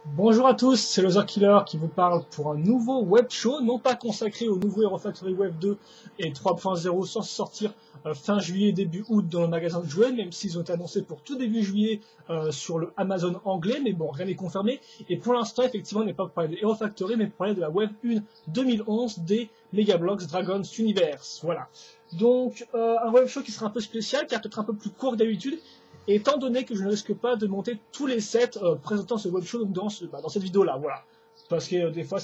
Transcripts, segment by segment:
Bonjour à tous, c'est le Killer qui vous parle pour un nouveau web show, non pas consacré au nouveau Hero Factory Web 2 et 3.0 sans sortir fin juillet, début août dans le magasin de jouets, même s'ils ont été annoncés pour tout début juillet sur le Amazon anglais, mais bon, rien n'est confirmé. Et pour l'instant, effectivement, on n'est pas pour parler de Hero Factory, mais pour parler de la Web 1 2011 des Megablox Dragons Universe. Voilà. Donc, un web show qui sera un peu spécial, car peut-être un peu plus court que d'habitude, étant donné que je ne risque pas de monter tous les sets présentant ce web show donc dans cette vidéo là, voilà. Parce que des fois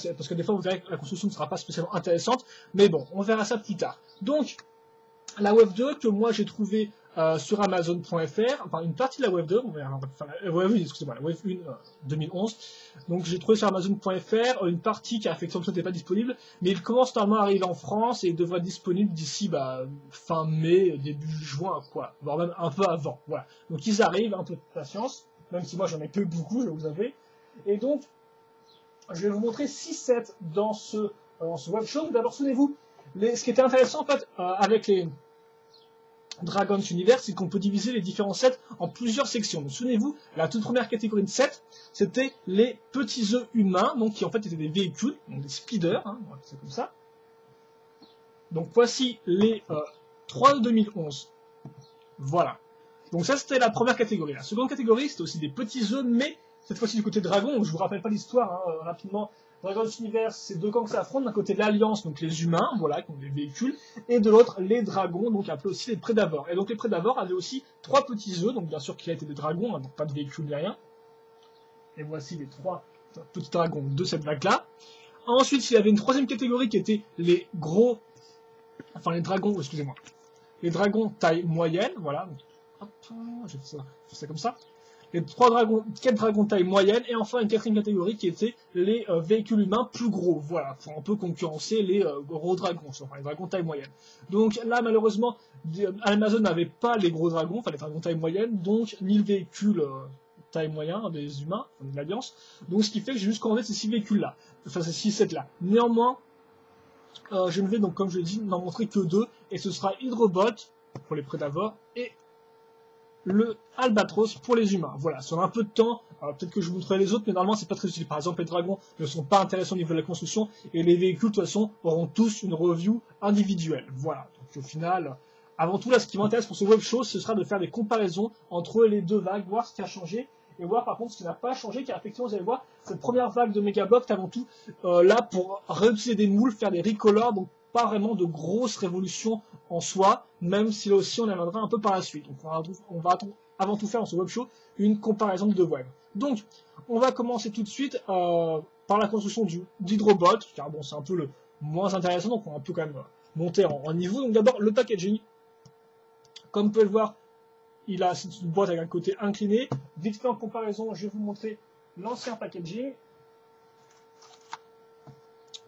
vous verrez que la construction ne sera pas spécialement intéressante, mais bon, on verra ça plus tard. Donc la Web 2 que moi j'ai trouvée sur Amazon.fr, enfin une partie de la Web 2, enfin la Web 1, excusez-moi, la Web 1 2011. Donc j'ai trouvé sur Amazon.fr une partie qui effectivement n'était pas disponible, mais il commence normalement à arriver en France et il devrait être disponible d'ici fin mai, début juin, quoi, voire même un peu avant. Voilà. Donc ils arrivent, un peu de patience, même si moi j'en ai que beaucoup, je vais vous avouer. Et donc je vais vous montrer 6 sets dans ce web show. D'abord souvenez-vous, ce qui était intéressant en fait avec les Dragons Universe, c'est qu'on peut diviser les différents sets en plusieurs sections. Donc souvenez-vous, la toute première catégorie de sets, c'était les petits œufs humains, donc qui en fait étaient des véhicules, donc des speeders, on va appeler ça comme ça. Donc voici les 3 de 2011. Voilà. Donc ça c'était la première catégorie. La seconde catégorie, c'était aussi des petits œufs, mais cette fois-ci du côté dragon. Donc je vous rappelle pas l'histoire rapidement. Dragons Universe, c'est deux camps qui s'affrontent. D'un côté l'Alliance, donc les humains, voilà, qui ont des véhicules, et de l'autre les dragons, donc appelés aussi les prédavores. Et donc les prédavores avaient aussi 3 petits œufs, donc bien sûr qu'il a été des dragons, donc pas de véhicules ni rien. Et voici les 3 petits dragons de cette vague-là. Ensuite, il y avait une troisième catégorie qui était les gros, enfin les dragons, excusez-moi, les dragons taille moyenne, voilà. Hop, je fais ça comme ça. Les 4 dragons taille moyenne, et enfin une quatrième catégorie qui était les véhicules humains plus gros, voilà, pour un peu concurrencer les gros dragons, enfin les dragons taille moyenne. Donc là, malheureusement, Amazon n'avait pas les gros dragons, enfin les dragons taille moyenne, donc ni le véhicule taille moyen des humains, de l'Alliance. Donc ce qui fait que j'ai juste commandé ces 6 véhicules-là, enfin ces 6 sets-là. Néanmoins, je ne vais donc, comme je l'ai dit, n'en montrer que 2, et ce sera Hydrobot pour les prédavores et le Albatros pour les humains. Voilà, sur un peu de temps, peut-être que je vous montrerai les autres, mais normalement c'est pas très utile. Par exemple, les dragons ne sont pas intéressants au niveau de la construction, et les véhicules de toute façon auront tous une review individuelle. Voilà, donc au final, avant tout là, ce qui m'intéresse pour ce web show, ce sera de faire des comparaisons entre les deux vagues, voir ce qui a changé, et voir par contre ce qui n'a pas changé, car effectivement vous allez voir, cette première vague de Megablock avant tout là pour réutiliser des moules, faire des recolors, donc pas vraiment de grosses révolutions en soi, même si là aussi on y reviendra un peu par la suite. Donc on va avant tout faire dans ce web show une comparaison de deux web. Donc on va commencer tout de suite par la construction d'Hydrobot, car bon c'est un peu le moins intéressant, donc on peut quand même monter en niveau. Donc d'abord le packaging, comme vous pouvez le voir, il a une boîte avec un côté incliné. Vite fait en comparaison, je vais vous montrer l'ancien packaging.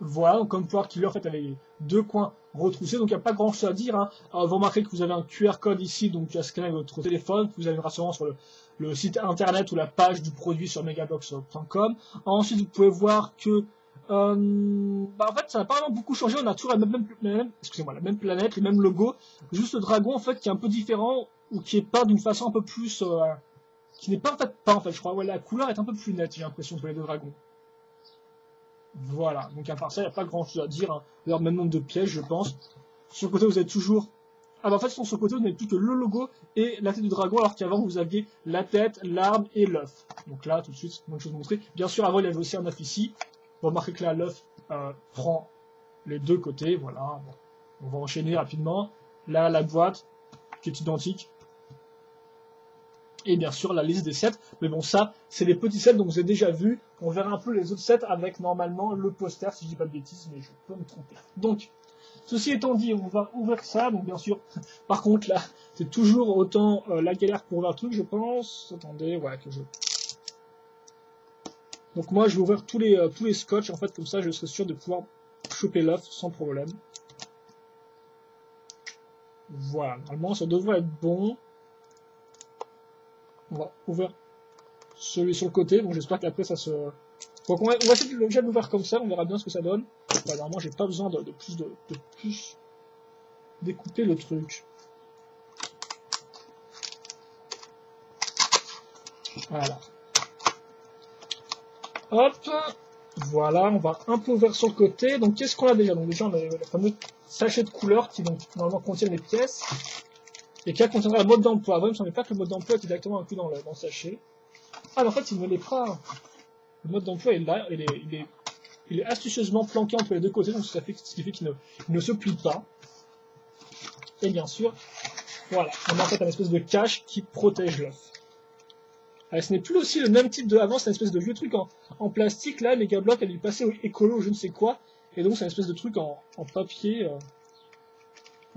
Voilà, donc comme pouvoir qu'il en fait avec les deux coins retroussés, donc il n'y a pas grand chose à dire. Vous remarquez que vous avez un QR code ici, donc à scanner votre téléphone, que vous avez une rassurance sur le site internet ou la page du produit sur megablox.com. Ensuite, vous pouvez voir que en fait, ça n'a pas vraiment beaucoup changé. On a toujours la même planète, les mêmes logos. Juste le dragon, en fait, qui est un peu différent ou qui est peint d'une façon un peu plus, qui n'est pas en fait, je crois. Ouais, la couleur est un peu plus nette, j'ai l'impression, pour les deux dragons. Voilà, donc à part ça, il n'y a pas grand chose à dire. D'ailleurs, même nombre de pièges, je pense. Sur le côté, vous avez toujours. En fait, sur le côté, vous n'avez plus que le logo et la tête du dragon, alors qu'avant, vous aviez la tête, l'arme et l'œuf. Donc là, tout de suite, c'est une bonne chose à montrer. Bien sûr, avant, il y avait aussi un œuf ici. Vous remarquez que là, l'œuf prend les deux côtés. Voilà. Bon. On va enchaîner rapidement. Là, la boîte, qui est identique. Et bien sûr la liste des sets, mais bon ça c'est les petits sets dont vous avez déjà vu, on verra un peu les autres sets avec normalement le poster si je dis pas de bêtises, mais je peux me tromper. Donc, ceci étant dit, on va ouvrir ça, donc bien sûr, par contre là, c'est toujours autant la galère pour ouvrir le truc je pense, attendez, ouais que je... Donc moi je vais ouvrir tous les scotch en fait, comme ça je serai sûr de pouvoir choper l'œuf sans problème. Voilà, normalement ça devrait être bon. On va ouvrir celui sur le côté, donc j'espère qu'après ça se... Donc on va essayer de l'ouvrir comme ça, on verra bien ce que ça donne. Bah, normalement j'ai pas besoin de plus découper le truc. Voilà. Hop, voilà, on va un peu ouvrir sur le côté. Donc qu'est-ce qu'on a déjà? Donc déjà on a le fameux sachet de couleurs qui donc normalement contiennent les pièces et qui contiendra le mode d'emploi. Avant il me semblait pas que le mode d'emploi était directement inclus dans le sachet. Ah mais en fait il ne l'est pas. Le mode d'emploi est là, il est astucieusement planqué entre les deux côtés, donc ce qui fait qu'il ne se plie pas. Et bien sûr, voilà, on a en fait un espèce de cache qui protège l'œuf. Ce n'est plus aussi le même type de avant, c'est une espèce de vieux truc en plastique, là, Megablock, elle est passée au écolo ou je ne sais quoi, et donc c'est une espèce de truc en papier,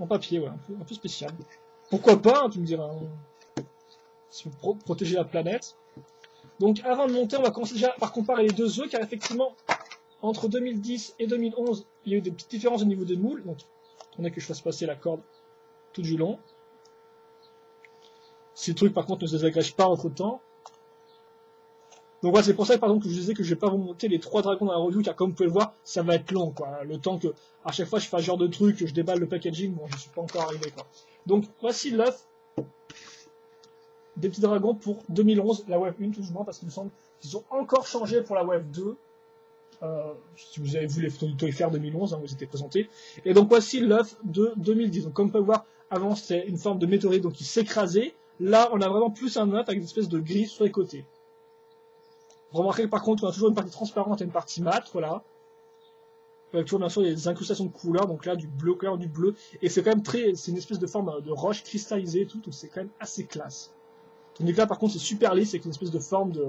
ouais, un peu spécial. Pourquoi pas, hein, tu me diras, si vous protéger la planète. Donc avant de monter, on va commencer déjà par comparer les deux œufs, car effectivement, entre 2010 et 2011, il y a eu des petites différences au niveau des moules, donc attendez que je fasse passer la corde tout du long. Si le truc par contre ne se désagrège pas entre temps. Donc voilà, c'est pour ça par exemple que je disais que je vais pas vous monter les 3 dragons dans la review, car comme vous pouvez le voir, ça va être long, quoi. Le temps que, à chaque fois, je fais un genre de truc, que je déballe le packaging, bon, je suis pas encore arrivé, quoi. Donc, voici l'œuf des petits dragons pour 2011, la Wave 1, tout doucement, parce qu'il me semble qu'ils ont encore changé pour la Wave 2. Si vous avez vu les photos du Toy Fair 2011, hein, vous étiez présenté. Et donc, voici l'œuf de 2010. Donc, comme vous pouvez voir, avant, c'était une forme de météorite, donc il s'écrasait. Là, on a vraiment plus un œuf avec une espèce de grille sur les côtés. Remarquez que par contre, on a toujours une partie transparente et une partie mate, voilà. Avec toujours bien sûr des incrustations de couleurs, donc là du bleu, couleur du bleu, et c'est quand même c'est une espèce de forme de roche cristallisée et tout, donc c'est quand même assez classe. Tandis que là par contre c'est super lisse, c'est une espèce de forme de,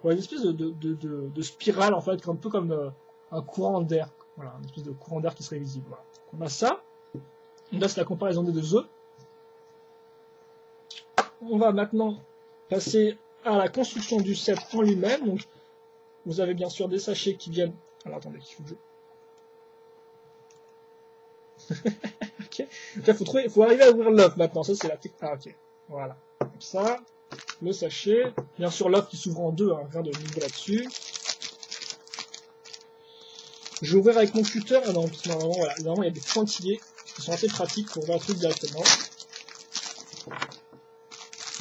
ouais, une espèce de spirale en fait, un peu comme un courant d'air, voilà, une espèce de courant d'air qui serait visible. Voilà. Donc, on a ça, donc là c'est la comparaison des deux œufs. On va maintenant passer à la construction du set en lui-même. Donc, vous avez bien sûr des sachets qui viennent. Alors attendez, il faut que je. Ok. Donc, il faut arriver à ouvrir l'œuf maintenant. Ça, c'est la technique. Ah, ok. Voilà. Comme ça, le sachet. Bien sûr, l'œuf qui s'ouvre en deux, hein, rien de nouveau là-dessus. Je vais ouvrir avec mon cutter. Ah non, parce que normalement, voilà. Normalement, il y a des pointillés qui sont assez pratiques pour ouvrir le truc directement.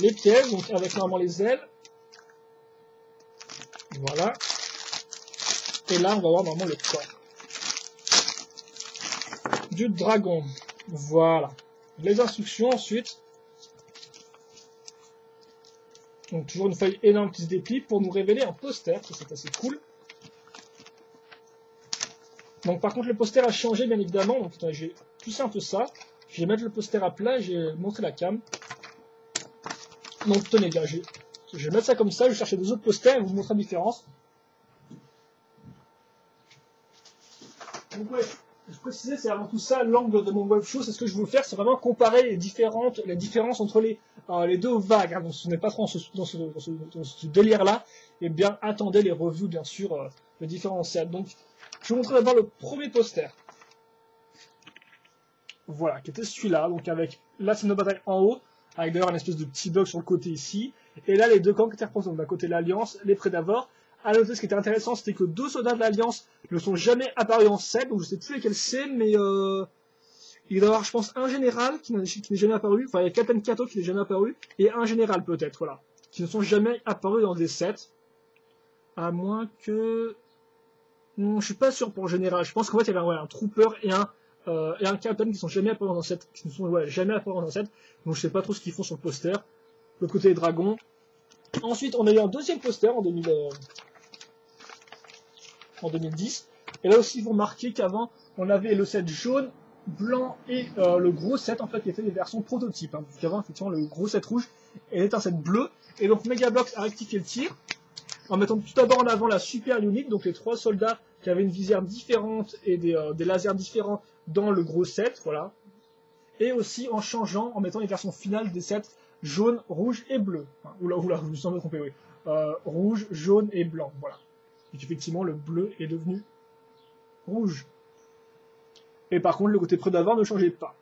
Les pièces, donc avec normalement les ailes. Voilà. Et là, on va voir normalement le corps du dragon. Voilà. Les instructions ensuite. Donc toujours une feuille énorme qui se déplie pour nous révéler un poster, ça c'est assez cool. Donc par contre le poster a changé bien évidemment. Donc attendez, j'ai poussé un peu ça. Je vais mettre le poster à plat et j'ai montré la cam. Donc tenez bien, je vais mettre ça comme ça, je vais chercher des autres posters et vous montrer la différence. Donc ouais, je précisais, c'est avant tout ça l'angle de mon web show, c'est ce que je veux faire, c'est vraiment comparer les différences entre les deux vagues. Hein. Donc ce n'est pas trop dans ce délire-là, et bien attendez les reviews bien sûr des différents sets. Donc je vais vous montrer d'abord le premier poster. Voilà, qui était celui-là, donc avec la scène de bataille en haut, avec d'ailleurs un espèce de petit bug sur le côté ici, et là les deux camps qui étaient représentés, donc d'un côté l'Alliance, les Prédavors. À noter, ce qui était intéressant, c'était que 2 soldats de l'Alliance ne sont jamais apparus en set, donc je sais plus lesquels c'est, mais il doit y avoir, je pense, un général qui n'est jamais apparu, enfin il y a Captain Kato qui n'est jamais apparu, et un général peut-être, voilà, qui ne sont jamais apparus dans des sets, à moins que... Non, je suis pas sûr pour le général, je pense qu'en fait il y avait un trooper et un captain qui sont jamais apparus dans un set, qui ne sont jamais apparus dans un set, donc je sais pas trop ce qu'ils font sur le poster. De l'autre côté les dragons. Ensuite on a eu un deuxième poster en 2010. Et là aussi, vous remarquez qu'avant, on avait le set jaune, blanc et le gros set, en fait, qui étaient des versions prototypes. Hein, parce qu'avant, effectivement, le gros set rouge était un set bleu. Et donc, Megablock a rectifié le tir, en mettant tout d'abord en avant la super unit, donc les 3 soldats qui avaient une visière différente et des lasers différents dans le gros set, voilà. Et aussi en changeant, en mettant les versions finales des sets jaune, rouge et bleu. Enfin, oula, je me sens trompé, oui. Rouge, jaune et blanc, voilà. Et effectivement, le bleu est devenu rouge. Et par contre, le côté Prédavor ne changeait pas.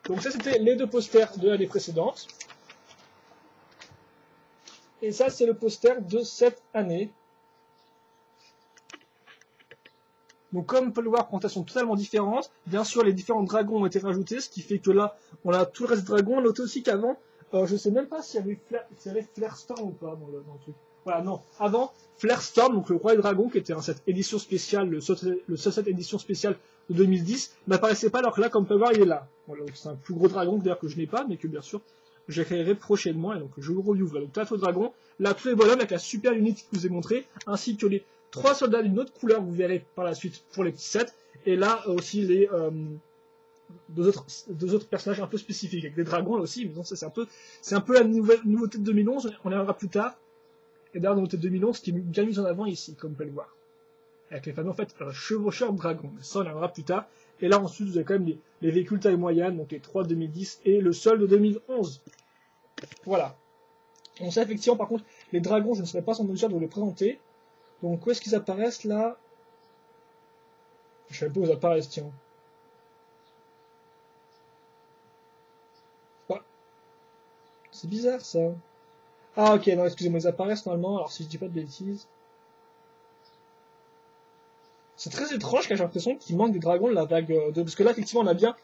Donc ça, c'était les 2 posters de l'année précédente. Et ça, c'est le poster de cette année. Donc comme on peut le voir, présentation totalement différente. Bien sûr, les différents dragons ont été rajoutés, ce qui fait que là, on a tout le reste de dragons. Notez aussi qu'avant, je sais même pas s'il y avait Flare Storm ou pas dans le truc. Voilà, non. Avant, Flarestorm, donc le roi des dragons, qui était cette édition spéciale, le seul set édition spéciale de 2010, n'apparaissait pas, alors que là, comme on peut voir, il est là. Voilà, donc c'est un plus gros dragon, d'ailleurs, que je n'ai pas, mais que bien sûr, je créerai prochainement, et donc je vous relouvre. Donc, Tato Dragon, là, tous les bonhommes avec la super unité que je vous ai montré, ainsi que les 3 soldats d'une autre couleur, vous verrez par la suite pour les petits sets, et là aussi les deux autres personnages un peu spécifiques, avec des dragons là aussi, mais non, ça c'est un peu la nouveauté de 2011, on y reviendra plus tard, et d'ailleurs, la nouveauté de 2011 qui est bien mise en avant ici, comme vous pouvez le voir. Avec les fameux en fait chevaucheurs dragons, mais ça on y reviendra plus tard. Et là ensuite vous avez quand même les véhicules taille moyenne, donc les 3 de 2010 et le seul de 2011. Voilà. Donc ça effectivement par contre, les dragons je ne serais pas en mesure de vous les présenter. Donc où est-ce qu'ils apparaissent là? Je sais pas où ils apparaissent, tiens. Ah. C'est bizarre ça. Ah ok, non excusez-moi, ils apparaissent normalement, alors si je dis pas de bêtises. C'est très étrange car j'ai l'impression qu'il manque des dragons de la vague 2, parce que là effectivement on a bien...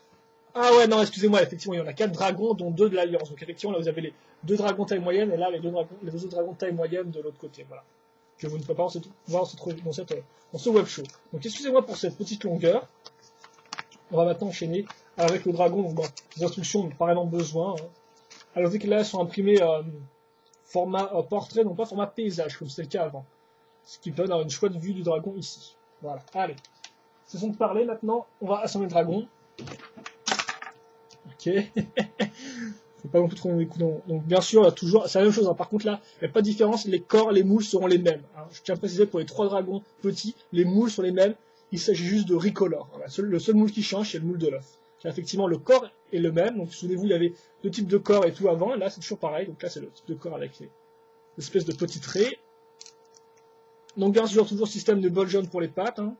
Ah ouais, non, excusez-moi, effectivement, il y en a 4 dragons, dont 2 de l'Alliance. Donc effectivement, là, vous avez les 2 dragons taille moyenne, et là, les deux autres dragons taille moyenne de l'autre côté, voilà. Que vous ne pouvez pas voir dans ce web show. Donc excusez-moi pour cette petite longueur. On va maintenant enchaîner avec le dragon. Donc bon, les instructions n'ont pas vraiment besoin. Hein. Alors, dès que là, elles sont imprimées format portrait, non pas format paysage, comme c'était le cas avant. Ce qui donne une chouette vue du dragon ici. Voilà, allez. Cessons de parler maintenant, on va assembler le dragon. Ok. Faut pas non plus trop les coups. Donc bien sûr, toujours, c'est la même chose. Hein. Par contre là, il n'y a pas de différence. Les corps, les moules seront les mêmes. Hein. Je tiens à préciser pour les 3 dragons petits, les moules sont les mêmes. Il s'agit juste de recolor. Voilà. Le seul moule qui change, c'est le moule de l'œuf. Effectivement, le corps est le même. Donc souvenez-vous, il y avait 2 types de corps et tout avant. Et là, c'est toujours pareil. Donc là, c'est le type de corps avec les espèces de petits traits. Donc bien sûr, toujours système de bol jaune pour les pattes. Hein.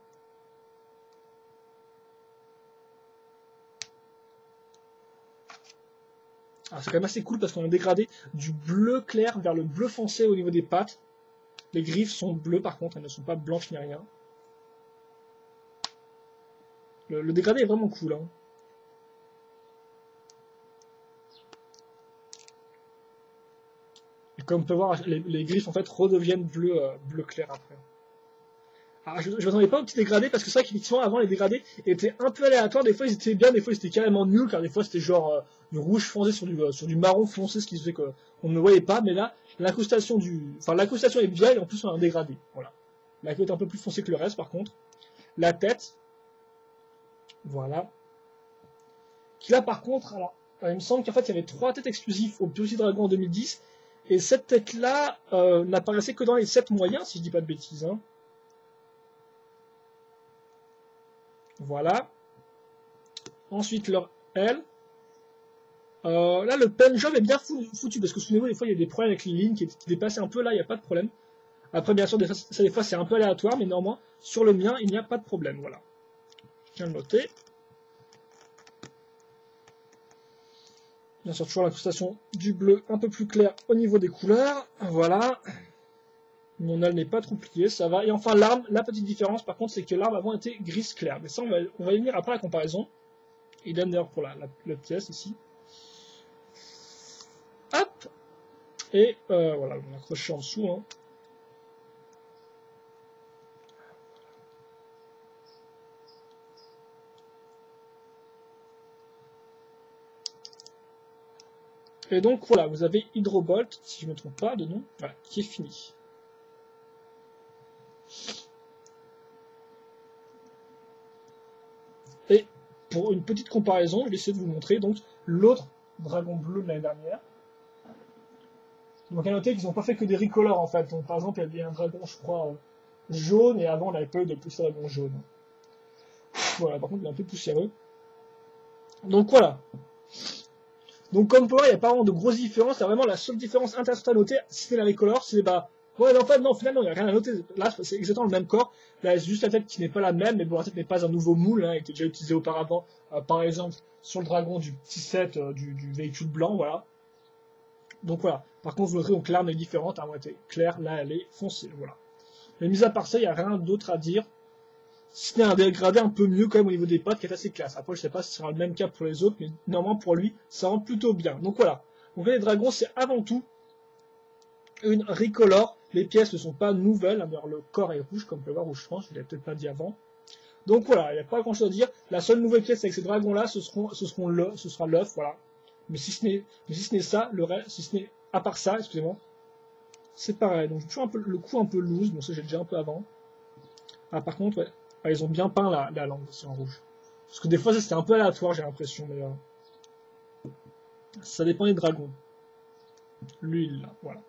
C'est quand même assez cool parce qu'on a dégradé du bleu clair vers le bleu foncé au niveau des pattes. Les griffes sont bleues par contre, elles ne sont pas blanches ni rien. Le dégradé est vraiment cool. Hein. Et comme on peut voir, les griffes en fait redeviennent bleu clair après. Alors, je ne m'attendais pas au petit dégradé parce que c'est vrai qu'effectivement avant les dégradés étaient un peu aléatoires, des fois ils étaient bien, des fois ils étaient carrément nuls, car des fois c'était genre du rouge foncé sur du marron foncé, ce qui faisait qu'on ne voyait pas, mais là l'incrustation est bien et en plus on a un dégradé. Voilà. La queue est un peu plus foncée que le reste par contre. La tête, voilà. Qui là par contre, alors il me semble qu'en fait il y avait 3 têtes exclusives au Petit Dragon en 2010, et cette tête là n'apparaissait que dans les 7 moyens si je dis pas de bêtises. Hein. Voilà. Ensuite, leur L. Là, le pen job est bien foutu, parce que souvenez-vous, des fois, il y a des problèmes avec les lignes qui dépassaient un peu. Là, il n'y a pas de problème. Après, bien sûr, des fois, c'est un peu aléatoire, mais néanmoins, sur le mien, il n'y a pas de problème. Voilà. Je viens de le noter. Bien sûr, toujours l'incrustation du bleu un peu plus clair au niveau des couleurs. Voilà. Mon aile n'est pas trop pliée, ça va. Et enfin, l'arme, la petite différence, par contre, c'est que l'arme avant était grise claire. Mais ça, on va y venir après la comparaison. Idem d'ailleurs pour la pièce ici. Hop. Et voilà, on accroche en dessous. Hein. Et donc voilà, vous avez Hydrobolt, si je ne me trompe pas de nom, voilà, qui est fini. Et pour une petite comparaison, je vais essayer de vous montrer donc l'autre dragon bleu de l'année dernière. Donc à noter qu'ils n'ont pas fait que des recolors en fait. Donc par exemple, il y avait un dragon, je crois, jaune, et avant on n'avait pas eu de petit dragon jaune. Voilà, par contre il est un peu poussiéreux. Donc voilà. Donc comme pour voir, il n'y a pas vraiment de grosses différences. C'est vraiment la seule différence intéressante à noter, c'est la recolor, c'est bah... Ouais, en fait, non, finalement, il n'y a rien à noter. Là, c'est exactement le même corps. Là, c'est juste la tête qui n'est pas la même, mais bon, la tête n'est pas un nouveau moule, hein, il était déjà utilisé auparavant, par exemple, sur le dragon du petit set du véhicule blanc, voilà. Donc voilà. Par contre, vous noterez, donc l'arme est différente, hein, elle était claire, là, elle est foncée, voilà. Mais mis à part ça, il n'y a rien d'autre à dire. Ce n'est un dégradé un peu mieux quand même au niveau des pattes qui est assez classe. Après, je sais pas si ce sera le même cas pour les autres, mais normalement pour lui, ça rend plutôt bien. Donc voilà. Donc les dragons, c'est avant tout une recolor, Les pièces ne sont pas nouvelles, alors le corps est rouge, comme on peut le voir, rouge trans, je ne l'avais peut-être pas dit avant. Donc voilà, il n'y a pas grand chose à dire. La seule nouvelle pièce avec ces dragons-là, ce sera l'œuf, voilà. Mais si ce n'est ça, le reste, si ce n'est, à part ça, excusez-moi, c'est pareil. Donc j'ai toujours un peu, le coup un peu loose, bon ça j'ai déjà un peu avant. Ah par contre, ouais, ah, ils ont bien peint la langue, c'est en rouge. Parce que des fois c'était un peu aléatoire, j'ai l'impression, mais ça dépend des dragons. L'huile, là, voilà.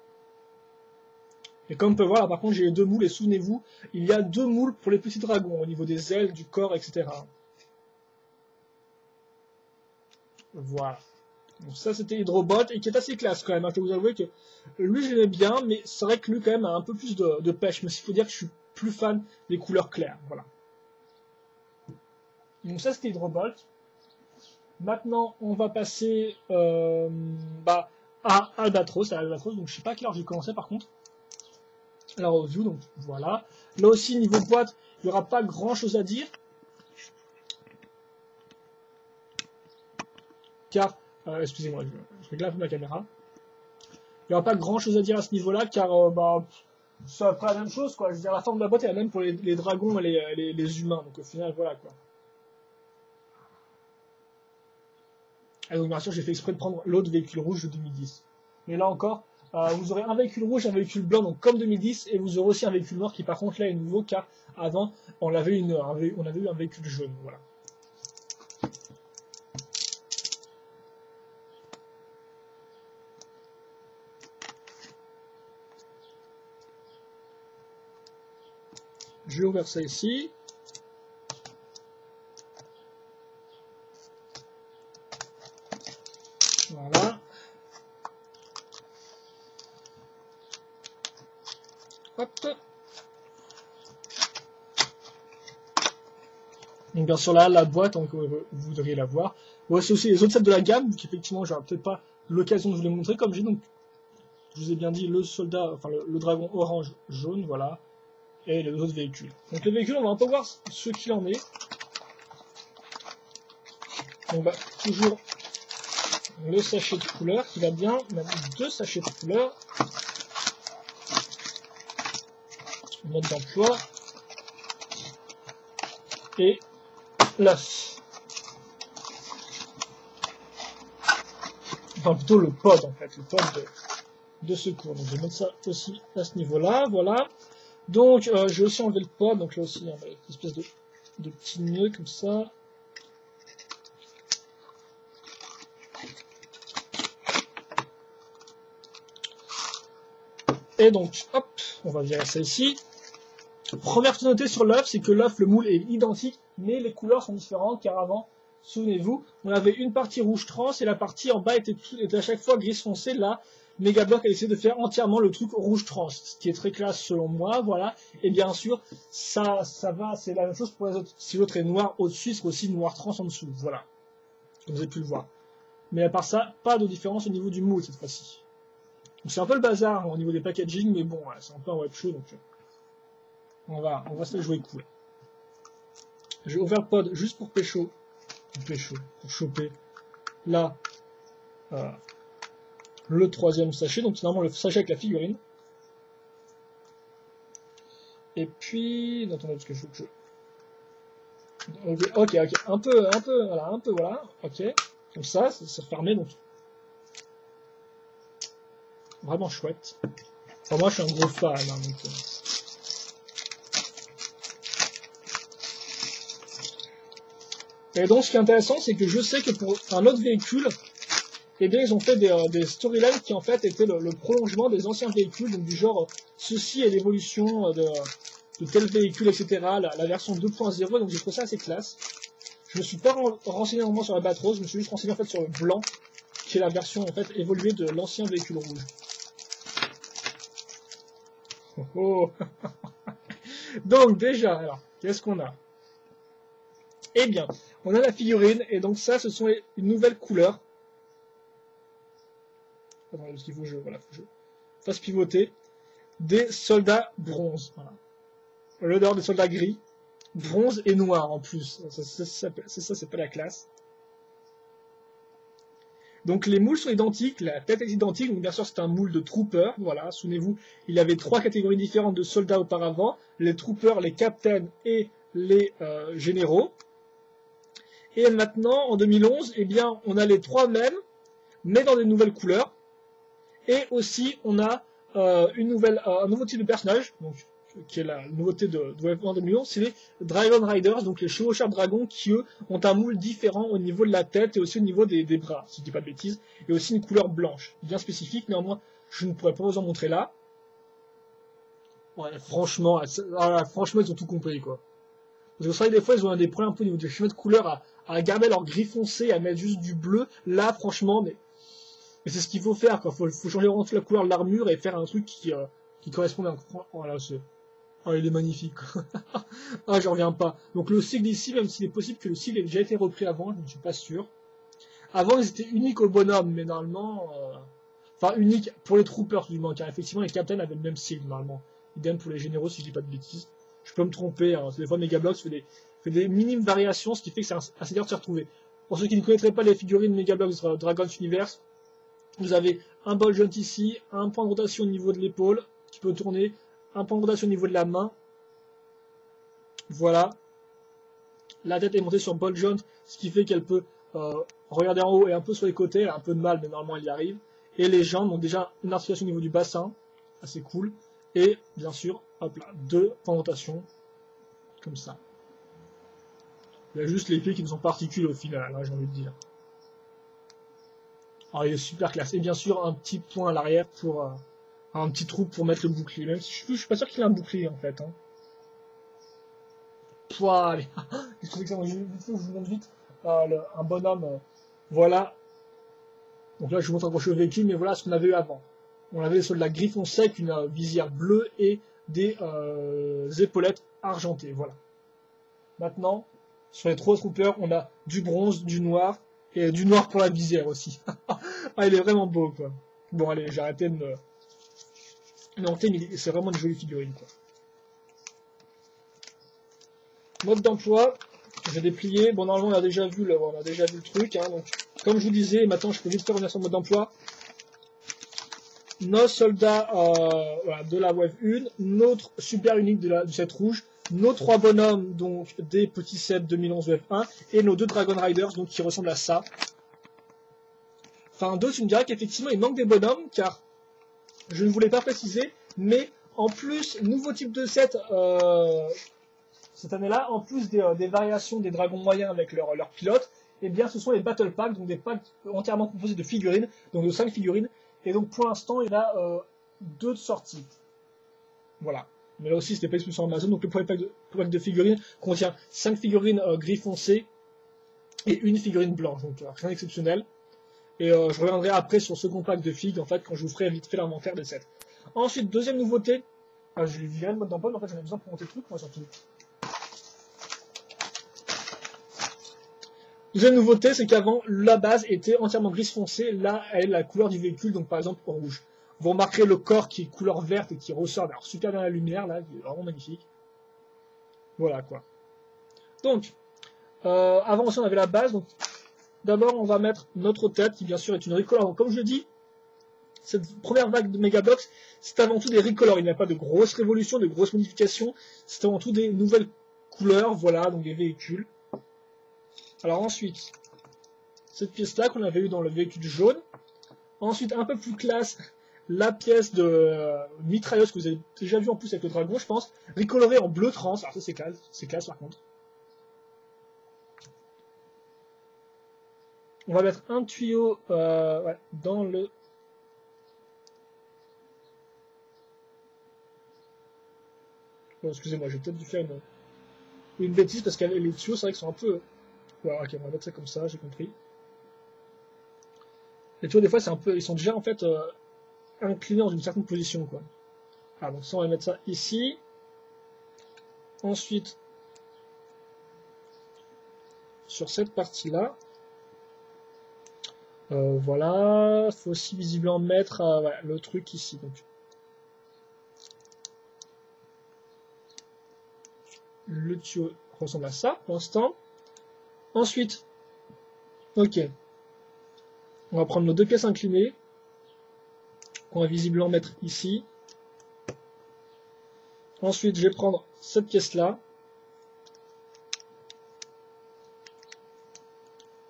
Et comme on peut voir, là, par contre, j'ai les deux moules, et souvenez-vous, il y a deux moules pour les petits dragons, au niveau des ailes, du corps, etc. Voilà. Donc ça, c'était Hydrobot, et qui est assez classe, quand même. Hein. Je dois vous avouer que lui, je l'aimais bien, mais c'est vrai que lui, quand même, a un peu plus de pêche. Mais il faut dire que je suis plus fan des couleurs claires. Voilà. Donc ça, c'était Hydrobot. Maintenant, on va passer à Albatros. Donc je sais pas à quelle heure j'ai commencé, par contre. La review, donc voilà. Là aussi, niveau boîte, il n'y aura pas grand chose à dire. Car, excusez-moi, je réglage un peu ma caméra. Il n'y aura pas grand chose à dire à ce niveau-là, car c'est pas la même chose, quoi. Je veux dire, la forme de la boîte est la même pour les dragons et les humains. Donc au final, voilà, quoi. Et donc bien sûr, j'ai fait exprès de prendre l'autre véhicule rouge de 2010. Mais là encore, vous aurez un véhicule rouge, un véhicule blanc, donc comme 2010, et vous aurez aussi un véhicule noir qui par contre là est nouveau, car avant on avait eu un véhicule jaune, voilà. Je vais ouvrir ça ici. Voilà. Hop. Donc bien sûr là, la boîte, donc, vous devriez la voir. Voici aussi les autres sets de la gamme, donc effectivement j'aurai peut-être pas l'occasion de vous les montrer, comme j'ai donc, je vous ai bien dit, le soldat, enfin le dragon orange jaune, voilà, et les autres véhicules. Donc les véhicules, on va un peu voir ce qu'il en est. Donc toujours le sachet de couleur qui va bien, même deux sachets de couleur. Mode d'emploi. Et l'œuf. Enfin plutôt le pod en fait, le pod de secours. Donc je vais mettre ça aussi à ce niveau-là, voilà. Donc je vais aussi enlever le pod, donc là aussi il y a une espèce de petit nœud comme ça. Et donc hop, on va virer ça ici. Première chose à noter sur l'œuf, c'est que l'œuf, le moule est identique, mais les couleurs sont différentes, car avant, souvenez-vous, on avait une partie rouge trans et la partie en bas était à chaque fois gris foncé. Là, Megablock a essayé de faire entièrement le truc rouge trans, ce qui est très classe selon moi, voilà. Et bien sûr, ça va, c'est la même chose pour les autres. Si l'autre est noir au-dessus, c'est aussi noir trans en dessous, voilà. Comme vous avez pu le voir. Mais à part ça, pas de différence au niveau du moule cette fois-ci. Donc c'est un peu le bazar au niveau des packaging, mais bon, voilà, c'est un peu un web show, donc on va se la jouer cool. Je vais ouvrir le pod juste pour pour choper là le troisième sachet, donc c'est normalement le sachet avec la figurine. Et puis, attendez, parce que je ok, un peu, voilà, ok, comme ça, c'est refermé, donc vraiment chouette. Enfin, moi, je suis un gros fan, hein, donc. Et donc, ce qui est intéressant, c'est que je sais que pour un autre véhicule, eh bien, ils ont fait des storylines qui, en fait, étaient le prolongement des anciens véhicules, donc du genre, ceci est l'évolution de tel véhicule, etc., la version 2.0, donc j'ai trouvé ça assez classe. Je me suis pas renseigné vraiment sur la Albatros, je me suis juste renseigné, en fait, sur le blanc, qui est la version, en fait, évoluée de l'ancien véhicule rouge. Oh. Donc, déjà, alors, qu'est-ce qu'on a? Eh bien, on a la figurine, et donc ça, ce sont une nouvelle couleur. Attends, parce qu'il faut que je fasse pivoter. Des soldats bronze, voilà. L'odeur des soldats gris, bronze et noir en plus. C'est ça, c'est pas la classe. Donc les moules sont identiques, la tête est identique, donc bien sûr c'est un moule de trooper, voilà, souvenez-vous, il y avait 3 catégories différentes de soldats auparavant, les troopers, les captains et les généraux. Et maintenant, en 2011, eh bien, on a les 3 mêmes, mais dans des nouvelles couleurs. Et aussi, on a un nouveau type de personnage, donc, qui est la nouveauté de Wave 1 2011, c'est les Dragon Riders, donc les chevaucheurs dragons qui, eux, ont un moule différent au niveau de la tête et aussi au niveau des bras, si je dis pas de bêtises, et aussi une couleur blanche, bien spécifique, néanmoins, je ne pourrais pas vous en montrer là. Ouais, franchement, franchement, ils ont tout compris, quoi. Parce que c'est vrai que des fois, ils ont des problèmes un peu au niveau des schémas de couleurs à garder leur gris foncé, à mettre juste du bleu. Là, franchement, mais c'est ce qu'il faut faire, quoi. Faut changer vraiment toute la couleur de l'armure et faire un truc qui correspond à... Voilà, oh, il est magnifique. Ah, j'en reviens pas. Donc le sigle ici, même s'il est possible que le sigle ait déjà été repris avant, je ne suis pas sûr. Avant, ils étaient uniques au bonhomme, mais normalement... Enfin, uniques pour les troopers, du moins, car effectivement, les captains avaient le même sigle, normalement. Idem pour les généraux, si je dis pas de bêtises. Je peux me tromper, hein. Des fois, Megablox fait des minimes variations, ce qui fait que c'est assez dur de se retrouver. Pour ceux qui ne connaîtraient pas les figurines Megablox Dragon's Universe, vous avez un ball joint ici, un point de rotation au niveau de l'épaule, qui peut tourner, un point de rotation au niveau de la main. Voilà. La tête est montée sur ball joint, ce qui fait qu'elle peut regarder en haut et un peu sur les côtés. Elle a un peu de mal, mais normalement elle y arrive. Et les jambes ont déjà une articulation au niveau du bassin, assez cool. Et bien sûr, hop là, 2 points de rotation, comme ça. Il y a juste les pieds qui ne sont pas articulés au final, hein, j'ai envie de dire. Alors il est super classe. Et bien sûr, un petit point à l'arrière pour un petit trou pour mettre le bouclier. Même si je suis pas sûr qu'il ait un bouclier en fait. Hein. Pouah, allez. Je trouvais que ça, je vous montre vite un bonhomme. Voilà. Donc là, je vous montre un gros véhicule, mais voilà ce qu'on avait eu avant. On avait les soldats gris foncé, une visière bleue et des épaulettes argentées. Voilà. Maintenant, sur les 3 troopers, on a du bronze, du noir, et du noir pour la visière aussi. Ah, il est vraiment beau, quoi. Bon, allez, j'ai arrêté de me monter, mais c'est vraiment une jolie figurine, quoi. Mode d'emploi, j'ai déplié. Bon, normalement, on a déjà vu le truc. Hein, donc, comme je vous disais, maintenant, je peux vite faire revenir sur le mode d'emploi. Nos soldats voilà, de la Wave 1, notre super unique du set rouge, nos 3 bonhommes donc des petits sets 2011 Wave 1 et nos 2 Dragon Riders donc qui ressemblent à ça. Enfin, 2, tu me diras qu'effectivement il manque des bonhommes car je ne voulais pas préciser, mais en plus, nouveau type de set cette année-là, en plus des variations des dragons moyens avec leur pilote, eh bien ce sont les Battle Packs, donc des packs entièrement composés de figurines, donc de 5 figurines. Et donc pour l'instant, il y en a 2 de sortie. Voilà. Mais là aussi, c'était pas exclusif sur Amazon. Donc le premier pack de figurines contient 5 figurines gris foncé et une figurine blanche. Donc rien d'exceptionnel. Et je reviendrai après sur ce second pack de figues, en fait, quand je vous ferai vite fait l'inventaire des sets. Ensuite, deuxième nouveauté. Je vais virer le mode d'emploi, mais en fait j'en ai besoin pour monter le truc, moi surtout. Deuxième nouveauté, c'est qu'avant, la base était entièrement grise foncée. Là, elle est la couleur du véhicule, donc par exemple en rouge. Vous remarquerez le corps qui est couleur verte et qui ressort alors, super bien la lumière, là, qui est vraiment magnifique. Voilà, quoi. Donc, avant aussi, on avait la base. Donc, d'abord, on va mettre notre tête, qui bien sûr est une recolor. Donc, comme je le dis, cette première vague de Megablox, c'est avant tout des recolors. Il n'y a pas de grosses révolutions, de grosses modifications. C'est avant tout des nouvelles couleurs, voilà, donc des véhicules. Alors ensuite, cette pièce-là qu'on avait eu dans le véhicule jaune. Ensuite, un peu plus classe, la pièce de mitrailleuse que vous avez déjà vu en plus avec le dragon, je pense, recolorée en bleu trans. Alors ça c'est classe par contre. On va mettre un tuyau ouais, dans le... Bon, excusez-moi, j'ai peut-être dû faire une bêtise parce que les tuyaux, c'est vrai qu'ils sont un peu... Ouais, ok, on va mettre ça comme ça, j'ai compris. Les tuyaux, des fois, c'est un peu... Ils sont déjà en fait inclinés dans une certaine position, quoi. Ah, donc ça, on va mettre ça ici. Ensuite, sur cette partie-là, voilà, il faut aussi visiblement mettre voilà, le truc ici. Donc. Le tuyau ressemble à ça pour l'instant. Ensuite, ok, On va prendre nos deux pièces inclinées, qu'on va visiblement mettre ici. Ensuite, je vais prendre cette pièce-là,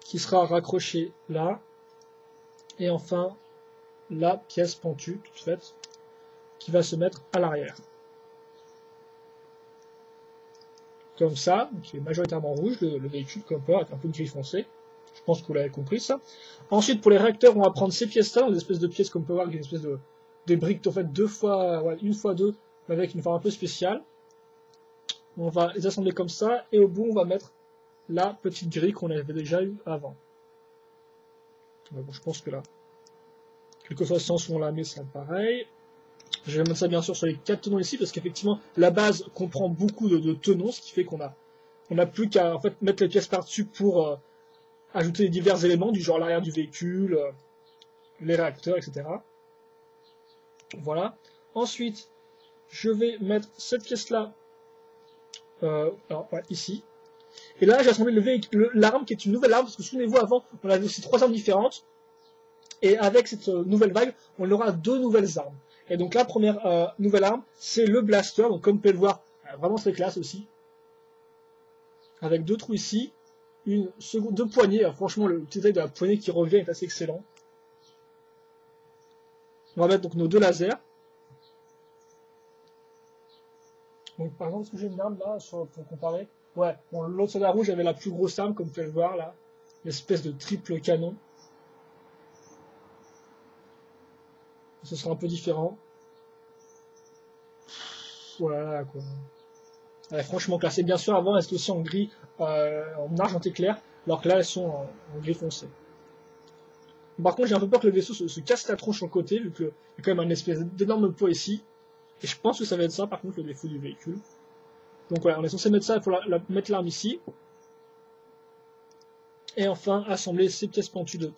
qui sera raccrochée là. Et enfin, la pièce pentue, toute faite, qui va se mettre à l'arrière. Comme ça, qui est majoritairement rouge, le véhicule comme ça, avec un peu de gris foncé. Je pense que vous l'avez compris ça. Ensuite, pour les réacteurs, on va prendre ces pièces-là, des espèces de pièces qu'on peut voir, une espèce de briques en fait une fois deux, mais avec une forme un peu spéciale. On va les assembler comme ça, et au bout, on va mettre la petite grille qu'on avait déjà eue avant. Bon, je pense que là, quel que soit le sens où on la met, c'est pareil. Je vais mettre ça bien sûr sur les 4 tenons ici, parce qu'effectivement, la base comprend beaucoup de tenons, ce qui fait qu'on a plus qu'à en fait, mettre les pièces par-dessus pour ajouter divers éléments, du genre l'arrière du véhicule, les réacteurs, etc. Voilà. Ensuite, je vais mettre cette pièce-là ici. Et là, j'ai assemblé l'arme qui est une nouvelle arme, parce que souvenez-vous, avant, on avait aussi 3 armes différentes. Et avec cette nouvelle vague, on aura 2 nouvelles armes. Et donc la première nouvelle arme, c'est le blaster. Donc comme vous pouvez le voir, vraiment très classe aussi. Avec 2 trous ici, deux poignées. Alors, franchement, le détail de la poignée qui revient est assez excellent. On va mettre donc nos 2 lasers. Donc par exemple, est-ce que j'ai une arme là pour comparer? Ouais, bon, l'autre soldat rouge avait la plus grosse arme, comme vous pouvez le voir là. L'espèce de triple canon. Ce sera un peu différent. Voilà quoi. Ouais, franchement classé. Bien sûr, avant, elles étaient aussi en gris, en argenté clair, alors que là, elles sont en gris foncé. Par contre, j'ai un peu peur que le vaisseau se casse la tronche sur le côté, vu qu'il y a quand même un espèce d'énorme poids ici. Et je pense que ça va être ça, par contre, le défaut du véhicule. Donc voilà, on est censé mettre ça, il faut mettre l'arme ici. Et enfin, assembler ces pièces pentues de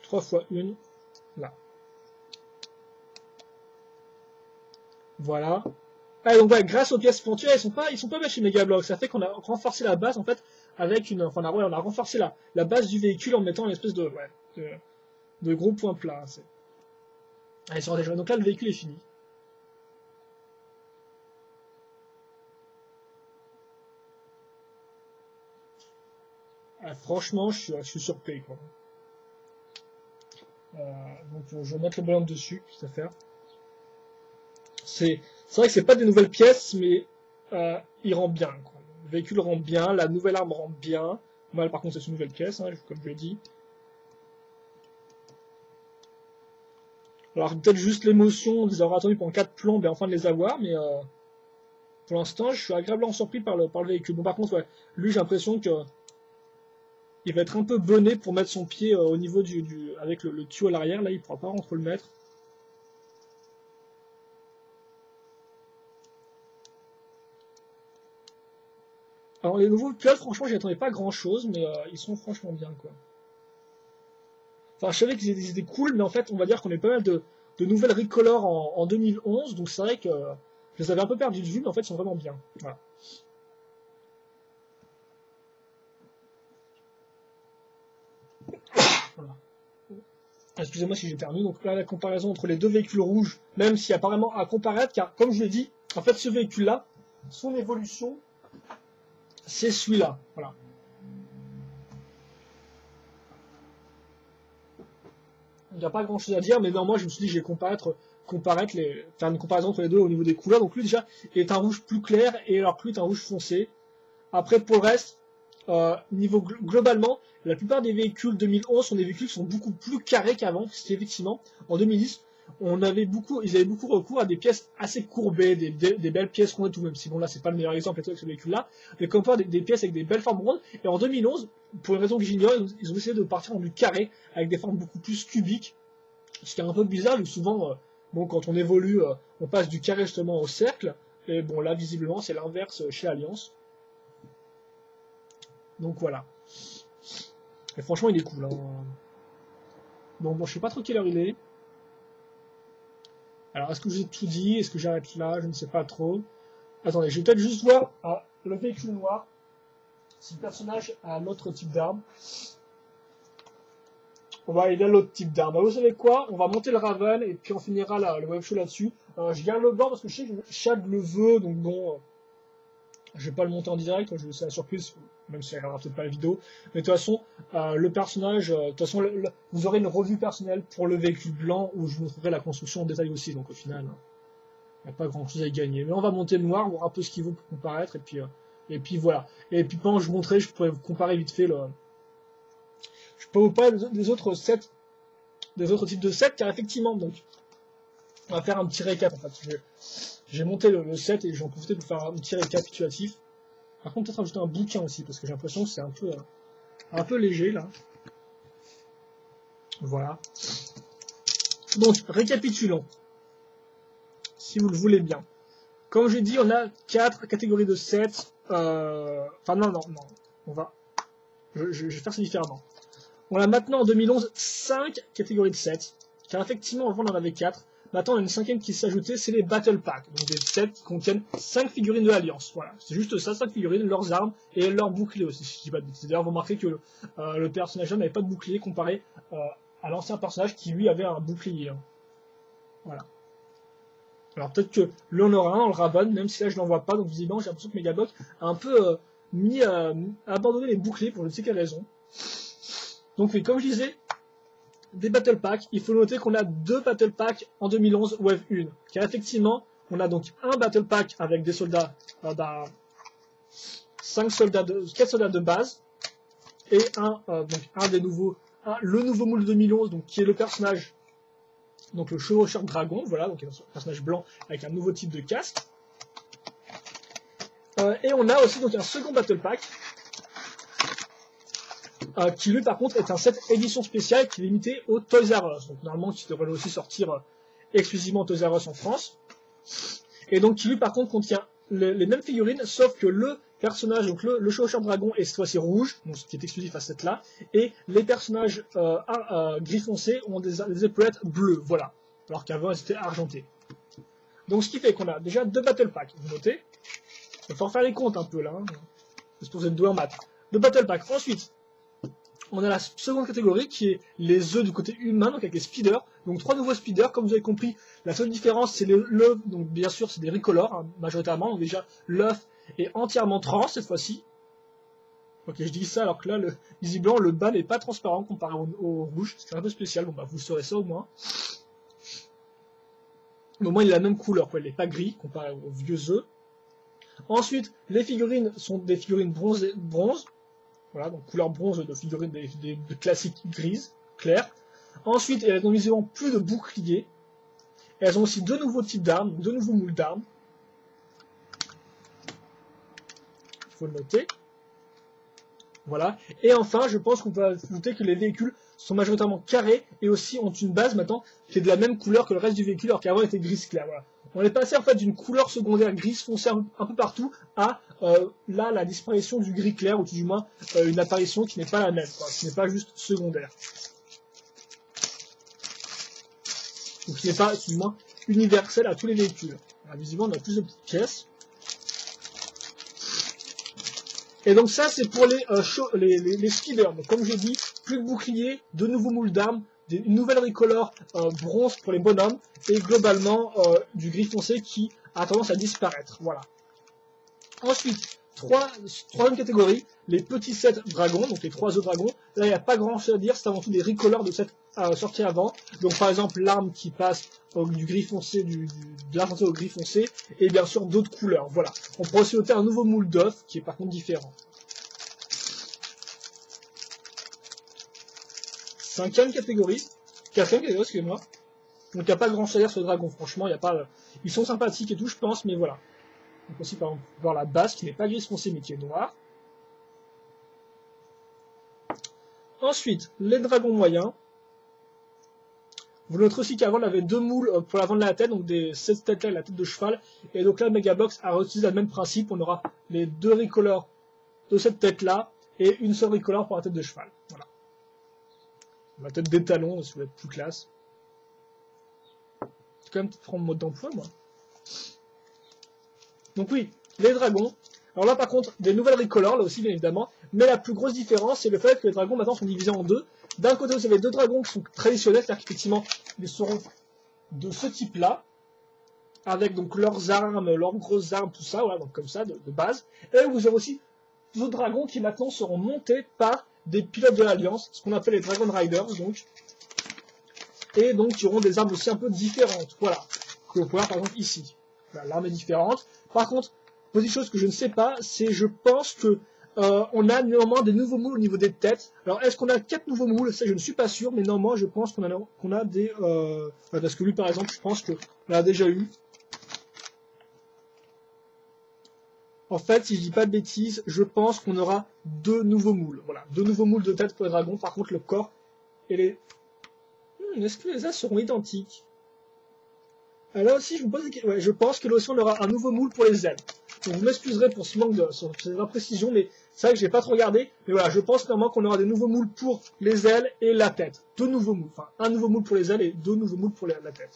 3 x 1, là. Voilà. Ah, donc ouais, grâce aux pièces pentues, ils sont pas mal chez Megablock. Ça fait qu'on a renforcé la base en fait avec on a renforcé la base du véhicule en mettant une espèce de gros points plats. Allez, donc là le véhicule est fini. Ah, franchement, je suis surpris quoi. Donc je vais mettre le ballon dessus, quitte à faire. C'est vrai que c'est pas des nouvelles pièces, mais il rend bien. Quoi. Le véhicule rend bien, la nouvelle arme rend bien. Mal, par contre, c'est une nouvelle pièce, hein, comme je l'ai dit. Alors peut-être juste l'émotion de les avoir attendus pendant 4 plombs et enfin de les avoir, mais pour l'instant, je suis agréablement surpris par le véhicule. Bon, par contre, ouais, lui, j'ai l'impression que il va être un peu bené pour mettre son pied au niveau avec le tuyau à l'arrière. Là, il pourra pas trop le mettre. Alors les nouveaux pilotes, franchement, j'y attendais pas grand chose, mais ils sont franchement bien, quoi. Enfin, je savais qu'ils étaient cool, mais en fait, on va dire qu'on a pas mal de nouvelles recolors en 2011, donc c'est vrai que je les avais un peu perdu de vue, mais en fait, ils sont vraiment bien. Voilà. Voilà. Excusez-moi si j'ai perdu. Donc là, la comparaison entre les deux véhicules rouges, même s'il y a apparemment à comparaître, car comme je l'ai dit, en fait, ce véhicule-là, son évolution, c'est celui-là. Voilà. Il n'y a pas grand chose à dire, mais non, moi je me suis dit que je vais faire une comparaison entre les deux au niveau des couleurs. Donc lui déjà est un rouge plus clair et alors que lui est un rouge foncé. Après pour le reste, globalement, la plupart des véhicules 2011 sont des véhicules qui sont beaucoup plus carrés qu'avant, parce qu'effectivement, en 2010, ils avaient beaucoup recours à des pièces assez courbées, des belles pièces rondes, tout même si bon là c'est pas le meilleur exemple avec ce véhicule-là, mais comme pas des pièces avec des belles formes rondes. Et en 2011, pour une raison que j'ignore, ils ont essayé de partir en du carré avec des formes beaucoup plus cubiques, ce qui est un peu bizarre, où souvent, quand on évolue, on passe du carré justement au cercle, et bon là visiblement c'est l'inverse chez Alliance. Donc voilà. Et franchement il est cool. Hein. Bon, je sais pas trop quelle heure il est. Alors, est-ce que je vous ai tout dit? Est-ce que j'arrête là? Je ne sais pas trop. Attendez, je vais peut-être juste voir le véhicule noir. Si le personnage a un autre type d'arme. on va aller à l'autre type d'arme. Vous savez quoi? On va monter le Raven et puis on finira le web show là-dessus. Je garde le blanc parce que je sais que Chad le veut, donc bon, je vais pas le monter en direct, je vais laisser la surprise, même si elle regardera peut-être pas la vidéo. Mais de toute façon, le personnage, de toute façon, vous aurez une revue personnelle pour le véhicule blanc où je vous montrerai la construction en détail aussi, donc au final, il n'y a pas grand-chose à y gagner. Mais on va monter le noir, voir un peu ce qu'il vaut pour comparaître, et puis voilà. Et puis pendant que je montrerai, je pourrais vous comparer vite fait Je peux vous parler des autres sets, des autres types de sets, car effectivement, donc, on va faire un petit récap en fait. J'ai monté le set et j'en profite pour faire un petit récapitulatif. Par contre, peut-être rajouter un bouquin aussi, parce que j'ai l'impression que c'est un peu léger là. Voilà. Donc, récapitulons, si vous le voulez bien. Comme j'ai dit, on a 4 catégories de sets. Enfin, non. Je vais faire ça différemment. On a maintenant en 2011 5 catégories de sets, car effectivement avant on en avait 4. Maintenant on a une cinquième qui s'est ajoutée, c'est les Battle Packs, donc des sets qui contiennent 5 figurines de l'Alliance. Voilà, c'est juste ça, 5 figurines, leurs armes et leurs boucliers aussi, si je dis pas de bêtises. D'ailleurs vous remarquez que le personnage n'avait pas de bouclier comparé à l'ancien personnage qui lui avait un bouclier. Hein. Voilà. Alors peut-être que lui on aura un, on le Raven, même si là je n'en vois pas, donc visiblement j'ai l'impression que Megablock a un peu abandonné les boucliers pour je ne sais quelle raison. Donc oui, comme je disais, des Battle Packs, il faut noter qu'on a 2 Battle Packs en 2011 Wave 1. Car effectivement, on a donc un Battle Pack avec des soldats, 4 soldats de base, et le nouveau moule de 2011, donc qui est le personnage, donc le chevaucheur dragon, voilà, donc un personnage blanc avec un nouveau type de casque. Et on a aussi donc un second Battle Pack, qui lui par contre est un set édition spéciale qui est limité au Toys R Us, donc normalement qui devrait aussi sortir exclusivement au Toys R Us en France, et donc qui lui par contre contient les mêmes figurines, sauf que le personnage, donc le chevaucheur dragon est cette fois-ci rouge, donc ce qui est exclusif à cette là, et les personnages gris foncé ont des épaulettes bleues, voilà, alors qu'avant elles étaient argentées. Donc ce qui fait qu'on a déjà 2 Battle Packs, vous notez, il va falloir faire les comptes un peu là, hein. C'est pour vous êtes doué en maths. 2 Battle Packs, ensuite on a la seconde catégorie qui est les œufs du côté humain, donc avec les speeders. Donc 3 nouveaux speeders, comme vous avez compris, la seule différence c'est l'œuf, donc bien sûr c'est des ricolores hein, majoritairement, donc déjà l'œuf est entièrement trans cette fois-ci. Ok, je dis ça alors que là, visiblement le bas n'est pas transparent comparé au rouge, c'est un peu spécial, bon bah vous saurez ça au moins. Mais au moins il a la même couleur, quoi. Il n'est pas gris comparé aux vieux œufs. Ensuite, les figurines sont des figurines bronze. Voilà, donc couleur bronze de figurines de classiques grises, claires. Ensuite, elles ont visiblement plus de boucliers. Elles ont aussi 2 nouveaux types d'armes, 2 nouveaux moules d'armes. Il faut le noter. Voilà. Et enfin, je pense qu'on peut ajouter que les véhicules sont majoritairement carrés et aussi ont une base maintenant qui est de la même couleur que le reste du véhicule, alors qu'avant était grise clair. Voilà. On est passé en fait d'une couleur secondaire grise foncée un peu partout à là la disparition du gris clair, ou tout du moins une apparition qui n'est pas la même, quoi, qui n'est pas juste secondaire. Donc qui n'est pas, tout du moins, universel à tous les véhicules. Alors, visiblement, on a plus de petites pièces. Et donc ça, c'est pour les speeders. Donc comme j'ai dit, plus de boucliers, 2 nouveaux moules d'armes, une nouvelle ricolore bronze pour les bonhommes, et globalement du gris foncé qui a tendance à disparaître. Voilà. Ensuite, troisième catégorie, les petits sets dragons, donc les 3 œufs dragons. Là, il n'y a pas grand chose à dire, c'est avant tout des ricolores de sets sortis avant. Donc par exemple, l'arme qui passe du gris foncé, de l'argenté au gris foncé, et bien sûr d'autres couleurs. Voilà. On pourra aussi noter un nouveau moule d'œuf, qui est par contre différent. Quatrième catégorie, excusez-moi. Donc il n'y a pas grand chose à dire sur les dragons, franchement, il y a pas. Ils sont sympathiques et tout, je pense, mais voilà. Donc aussi par exemple voir la base qui n'est pas gris foncé mais qui est noire. Ensuite, les dragons moyens. Vous noterez aussi qu'avant on avait 2 moules pour l'avant de la tête, donc cette tête là et la tête de cheval. Et donc là Megablock a utilisé le même principe, on aura les 2 ricolores de cette tête là et une seule ricolore pour la tête de cheval. Voilà. La tête d'étalon, si vous voulez être plus classe. Je vais quand même prendre mode d'emploi moi. Donc oui, les dragons. Alors là par contre, des nouvelles recolors, là aussi bien évidemment, mais la plus grosse différence c'est le fait que les dragons maintenant sont divisés en deux. D'un côté vous avez deux dragons qui sont traditionnels, c'est-à-dire qu'effectivement ils seront de ce type-là, avec donc leurs armes, leurs grosses armes, tout ça, voilà, donc comme ça, de base. Et vous avez aussi d'autres dragons qui maintenant seront montés par des pilotes de l'Alliance, ce qu'on appelle les Dragon Riders, donc. Et donc qui auront des armes aussi un peu différentes, voilà. Que vous pouvez voir par exemple ici. Voilà, l'arme est différente. Par contre, petite chose que je ne sais pas, c'est je pense que on a néanmoins des nouveaux moules au niveau des têtes. Alors est-ce qu'on a 4 nouveaux moules? Ça je ne suis pas sûr, mais néanmoins je pense qu'on a des... parce que lui par exemple, je pense qu'on l'a déjà eu. En fait, si je dis pas de bêtises, je pense qu'on aura 2 nouveaux moules. Voilà, 2 nouveaux moules de tête pour les dragons. Par contre, le corps et les... est-ce que les as seront identiques? Là aussi, je me pose des questions. Ouais, je pense que là aussi, on aura un nouveau moule pour les ailes. Donc, vous m'excuserez pour ce manque de ces imprécisions, mais c'est vrai que j'ai pas trop regardé. Mais voilà, je pense clairement qu'on aura des nouveaux moules pour les ailes et la tête. 2 nouveaux moules. Enfin, un nouveau moule pour les ailes et 2 nouveaux moules pour la tête.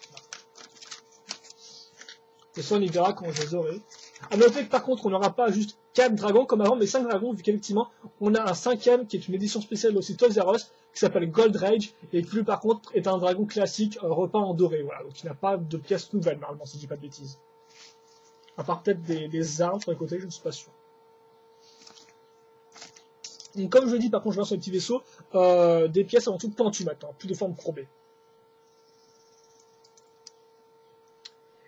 Et ça, on y verra quand je les aurai. A noter que par contre, on n'aura pas juste 4 dragons comme avant, mais 5 dragons, vu qu'effectivement, on a un 5e qui est une édition spéciale aussi Toys R Us, qui s'appelle Gold Rage, et qui lui par contre est un dragon classique repeint en doré, voilà, donc il n'a pas de pièces nouvelles normalement, si je dis pas de bêtises. À part peut-être des armes sur les côtés, je ne suis pas sûr. Donc comme je l'ai dit, par contre, je vois sur les petits vaisseaux, des pièces avant tout pentues maintenant, plus de forme courbée.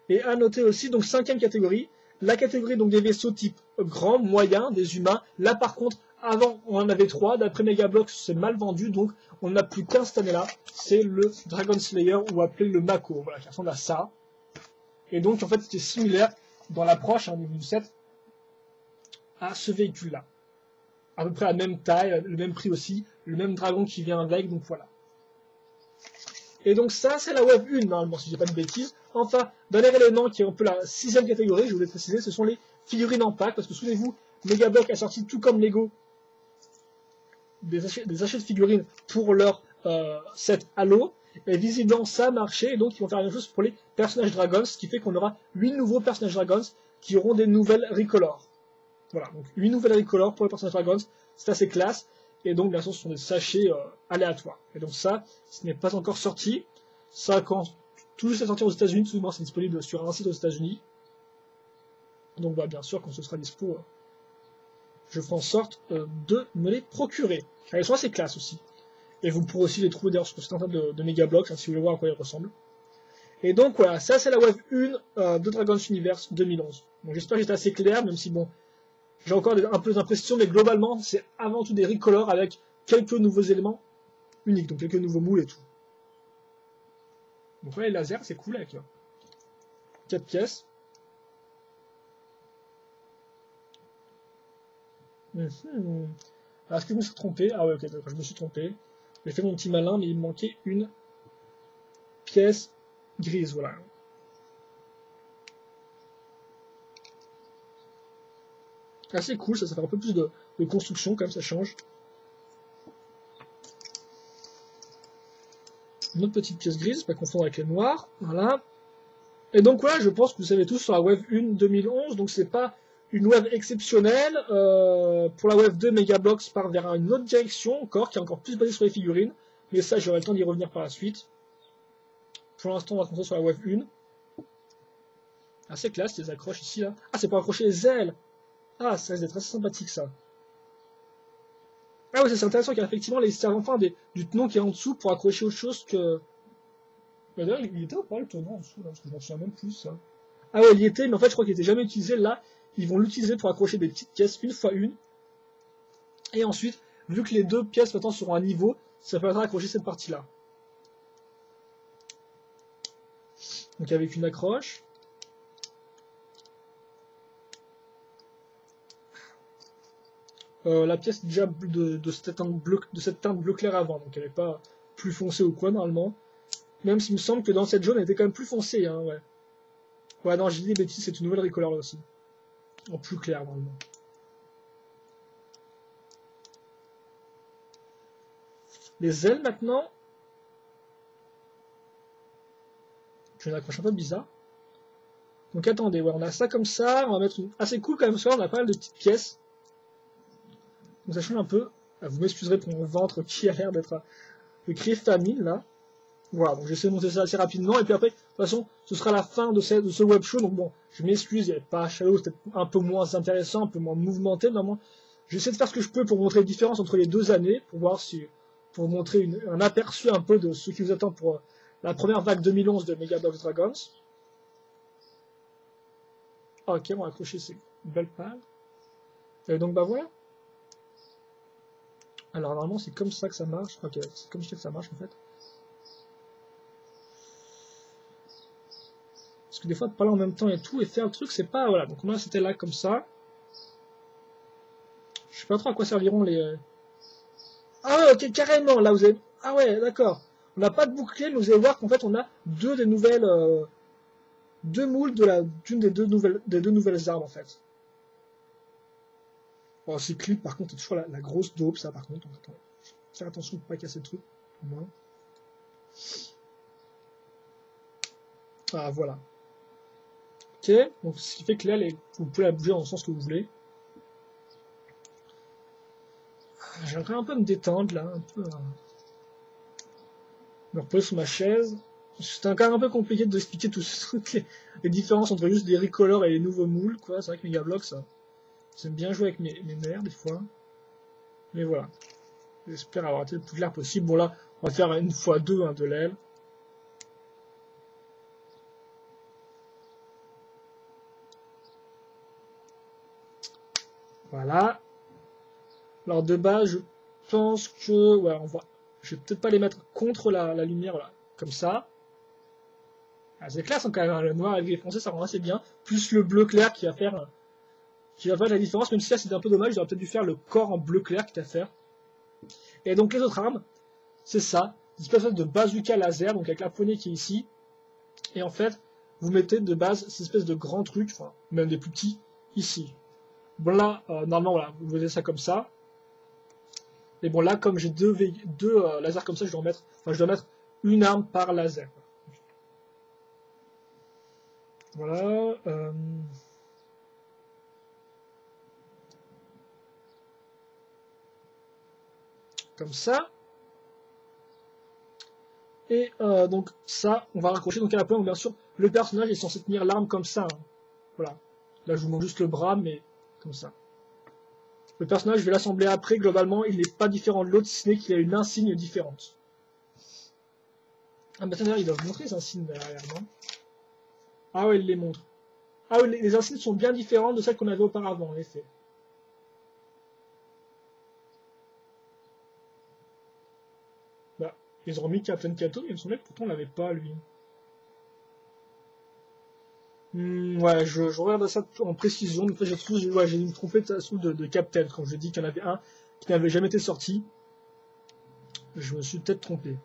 Et à noter aussi, donc 5e catégorie, la catégorie donc des vaisseaux type grand, moyen, des humains. Là par contre, avant on en avait 3, d'après Megablox c'est mal vendu, donc on n'a plus qu'un cette année-là, c'est le Dragon Slayer ou appelé le Mako, voilà, qui ressemble à ça. Et donc en fait c'était similaire dans l'approche, niveau du 7, à ce véhicule-là. À peu près la même taille, le même prix aussi, le même dragon qui vient avec, donc voilà. Et donc ça, c'est la Wave 1, normalement, si je dis pas de bêtises. Enfin, dernier élément qui est un peu la 6e catégorie, je voulais préciser, ce sont les figurines en pack, parce que souvenez-vous, Megablock a sorti, tout comme Lego, des achats de figurines pour leur set Halo, et visiblement ça a marché, et donc ils vont faire la même chose pour les personnages Dragons, ce qui fait qu'on aura 8 nouveaux personnages Dragons qui auront des nouvelles recolors. Voilà, donc 8 nouvelles recolors pour les personnages Dragons, c'est assez classe. Et donc, bien sûr, ce sont des sachets aléatoires. Et donc ça, ce n'est pas encore sorti. Ça, quand tout juste à sortir aux États-Unis, tout simplement, c'est disponible sur un site aux États-Unis. Donc, bah, bien sûr, quand ce sera dispo, je ferai en sorte de me les procurer. Elles sont assez classes aussi. Et vous pourrez aussi les trouver d'ailleurs sur le site internet de Megablox, hein, si vous voulez voir à quoi ils ressemblent. Et donc, voilà, ça, c'est la Wave 1 de Dragon's Universe 2011. Donc, j'espère que j'étais assez clair, même si, bon, j'ai encore un peu d'impression, mais globalement, c'est avant tout des recolors avec quelques nouveaux éléments uniques, donc quelques nouveaux moules et tout. Donc ouais, les lasers, c'est cool avec 4 pièces. Alors, est-ce que je me suis trompé? Ah ouais, ok, d'accord, je me suis trompé. J'ai fait mon petit malin, mais il me manquait une pièce grise, voilà. Assez cool, ça fait un peu plus de construction quand même, ça change. Une autre petite pièce grise, pas confondre avec les noirs, voilà. Et donc voilà, je pense que vous savez tous sur la Wave 1 2011, donc c'est pas une wave exceptionnelle. Pour la Wave 2, Megablox part vers une autre direction encore, qui est encore plus basée sur les figurines, mais ça j'aurai le temps d'y revenir par la suite. Pour l'instant, on va se concentrer sur la Wave 1. Assez classe, les accroches ici, là. Ah, c'est pour accrocher les ailes. Ah, ça risque d'être assez sympathique, ça. Ah oui, c'est intéressant car effectivement, les servants du tenant qui est en dessous pour accrocher autre chose que... D'ailleurs, il était ou pas le tenant en dessous, là, parce que je m'en souviens même plus, ça. Ah ouais, il y était, mais en fait, je crois qu'il était jamais utilisé. Là, ils vont l'utiliser pour accrocher des petites pièces, une fois une. Et ensuite, vu que les deux pièces maintenant seront à niveau, ça permettra d'accrocher cette partie-là. Donc avec une accroche. La pièce est déjà de cette teinte bleu clair avant, donc elle n'est pas plus foncée ou quoi normalement. Même s'il me semble que dans cette jaune elle était quand même plus foncée, hein, ouais. Ouais, non, j'ai dit des bêtises, c'est une nouvelle recolor là aussi. En plus clair normalement. Les ailes maintenant. J'ai une accroche un peu bizarre. Donc attendez, ouais, on a ça comme ça, on va mettre une... assez cool quand même, parce que là, on a pas mal de petites pièces. Donc ça change un peu. Ah, vous m'excuserez pour mon ventre qui a l'air d'être de crier famine là. Voilà, donc j'essaie de monter ça assez rapidement, et puis après, de toute façon, ce sera la fin de ce web show, donc bon, je m'excuse, il n'y avait pas Shadow, c'était un peu moins intéressant, un peu moins mouvementé, normalement. J'essaie de faire ce que je peux pour montrer les différences entre les 2 années, pour voir si, pour vous montrer un aperçu un peu de ce qui vous attend pour la première vague 2011 de Mega Bloks Dragons. Ah, ok, on va accrocher ces belles pales. Et donc bah voilà. Alors normalement c'est comme ça que ça marche, ok, c'est comme ça que ça marche en fait. Parce que des fois, de parler en même temps et tout, et faire le truc, c'est pas... Voilà, donc moi, c'était là comme ça. Je sais pas trop à quoi serviront les... Ah ouais, ok, carrément, là, vous avez... Ah ouais, d'accord. On n'a pas de bouclier, mais vous allez voir qu'en fait, on a deux des nouvelles... deux moules d'une des deux nouvelles armes, en fait. Oh, ces clips, par contre, c'est toujours la grosse dope, ça, par contre. Donc, attends, faire attention pour pas casser le truc, au moins. Ah, voilà. Ok, donc ce qui fait que là, vous pouvez la bouger dans le sens que vous voulez. J'aimerais un peu me détendre là, un peu me reposer sur ma chaise. C'était quand même un peu compliqué d'expliquer toutes les différences entre juste des recolors et les nouveaux moules, quoi. C'est vrai que Mega Bloks, ça, j'aime bien jouer avec mes nerfs des fois. Mais voilà. J'espère avoir été le plus clair possible. Bon là, on va faire une x2 hein, de l'aile. Voilà. Alors de base, je pense que... Ouais, on va... Je vais peut-être pas les mettre contre la lumière, voilà. Comme ça. Ah, c'est clair, quand même, hein, le noir avec les foncés, ça rend assez bien. Plus le bleu clair qui va faire la différence, même si là c'était un peu dommage, j'aurais peut-être dû faire le corps en bleu clair qui à faire. Et donc les autres armes, c'est ça, une espèce de bazooka laser, donc avec la poignée qui est ici. Et en fait, vous mettez de base cette espèce de grand truc, enfin même des plus petits, ici. Bon là, normalement voilà, vous mettez ça comme ça. Et bon là, comme j'ai deux lasers comme ça, je dois mettre une arme par laser. Voilà. Comme ça. Et donc ça, on va raccrocher donc à la pointe. Bien sûr, le personnage est censé tenir l'arme comme ça. Hein. Voilà. Là, je vous montre juste le bras, mais comme ça. Le personnage, je vais l'assembler après. Globalement, il n'est pas différent de l'autre, si ce n'est qu'il a une insigne différente. Ah, mais attendez, ils doivent montrer les insignes derrière, non? Ah ouais, ils les montrent. Ah oui, les insignes sont bien différentes de celles qu'on avait auparavant, en effet. Bah, ils ont remis Captain Kato, mais il me semblait que pourtant on l'avait pas, lui. Ouais, je regarde ça en précision. En fait, j'ai dû me tromper de Captain quand je dis qu'il y en avait un qui n'avait jamais été sorti. Je me suis peut-être trompé.